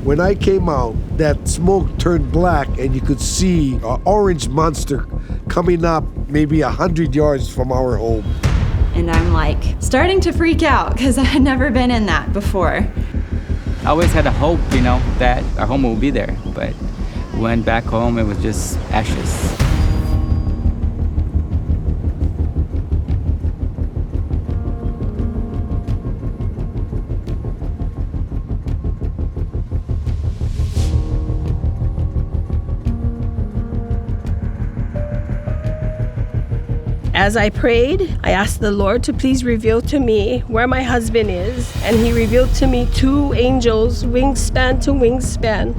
When I came out, that smoke turned black and you could see an orange monster coming up maybe 100 yards from our home. And I'm like starting to freak out because I had never been in that before. I always had a hope, that our home would be there. But went back home, it was just ashes. As I prayed, I asked the Lord to please reveal to me where my husband is, and he revealed to me 2 angels, wingspan to wingspan,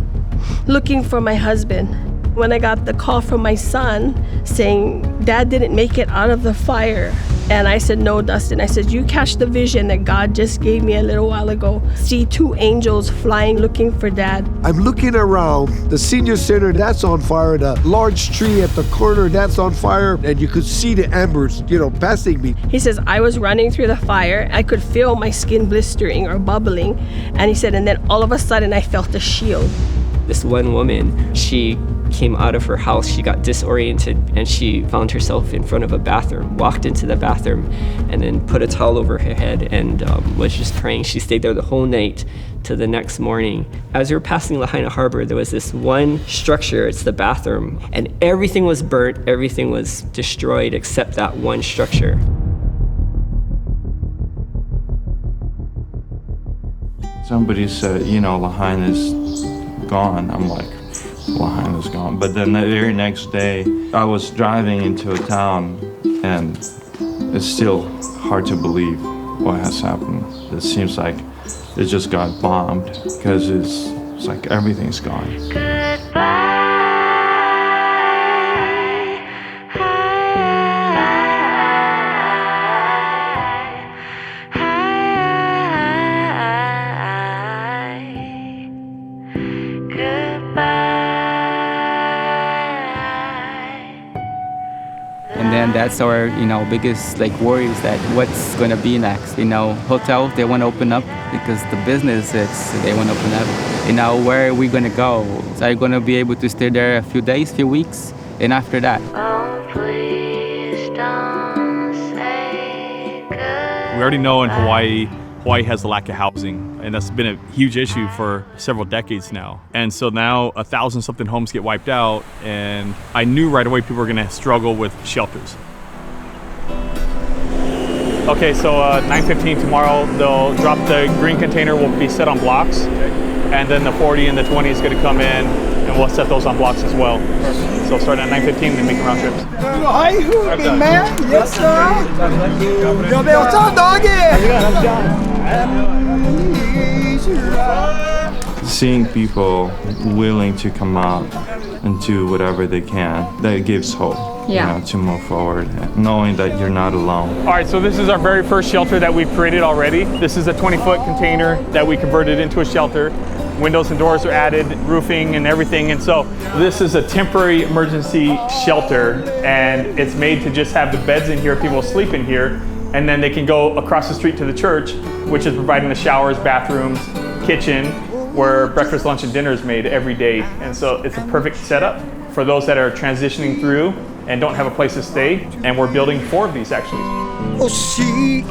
looking for my husband. When I got the call from my son saying, Dad didn't make it out of the fire, and I said, no, Dustin. I said, you catch the vision that God just gave me a little while ago. See 2 angels flying looking for Dad. I'm looking around, the senior center, that's on fire, the large tree at the corner, that's on fire, and you could see the embers, passing me. He says, I was running through the fire. I could feel my skin blistering or bubbling. And he said, and then all of a sudden I felt a shield. This one woman, she came out of her house, she got disoriented, and she found herself in front of a bathroom, walked into the bathroom, and then put a towel over her head and was just praying. She stayed there the whole night to the next morning. As we were passing Lahaina Harbor, there was this one structure, it's the bathroom, and everything was burnt, everything was destroyed except that one structure. Somebody said, Lahaina's gone. I'm like, Lahaina's gone. But then the very next day, I was driving into a town, and it's still hard to believe what has happened. It seems like it just got bombed because it's like everything's gone. And then that's our, biggest worry is that what's going to be next. Hotels, they want to open up because the business, they want to open up. Where are we going to go? So are you going to be able to stay there a few days, few weeks? And after that? Oh, please don't say goodbye. We already know in Hawaii has a lack of housing, and that's been a huge issue for several decades now. And so now 1,000-something homes get wiped out, and I knew right away people were gonna struggle with shelters. Okay, so 9:15 tomorrow, they'll drop the green container, will be set on blocks, and then the 40 and the 20 is gonna come in, and we'll set those on blocks as well. So starting at 9:15, then making round trips. Hi, big man. Yes, sir. Yo, what's up, doggy? Seeing people willing to come out and do whatever they can, that gives hope. To move forward, knowing that you're not alone. All right, so this is our very first shelter that we've created already. This is a 20-foot container that we converted into a shelter. Windows and doors are added, roofing and everything. And so this is a temporary emergency shelter, and it's made to just have the beds in here, people sleep in here, and then they can go across the street to the church, which is providing the showers, bathrooms, kitchen, where breakfast, lunch, and dinner is made every day. And so it's a perfect setup for those that are transitioning through and don't have a place to stay. And we're building 4 of these actually.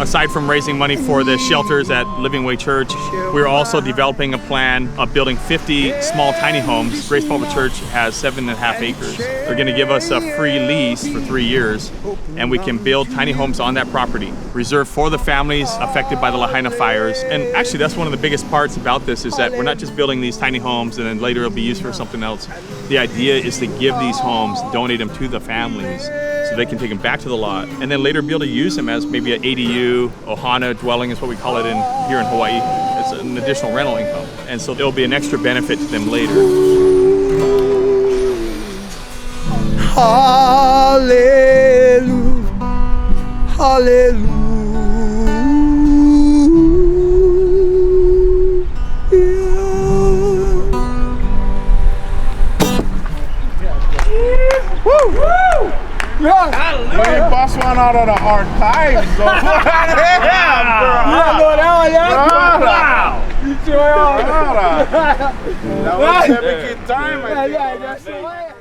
Aside from raising money for the shelters at Living Way Church, we're also developing a plan of building 50 small tiny homes. Grace Public Church has 7.5 acres. They're going to give us a free lease for 3 years, and we can build tiny homes on that property, reserved for the families affected by the Lahaina fires. And actually, that's one of the biggest parts about this is that we're not just building these tiny homes and then later it'll be used for something else. The idea is to give these homes, donate them to the families, so they can take them back to the lot and then later be able to use them as maybe an ADU, ohana dwelling is what we call it here in Hawaii. It's an additional rental income. And so there'll be an extra benefit to them later. Hallelujah, hallelujah. We bust one out of the archives. So wow. That was a big time, I think.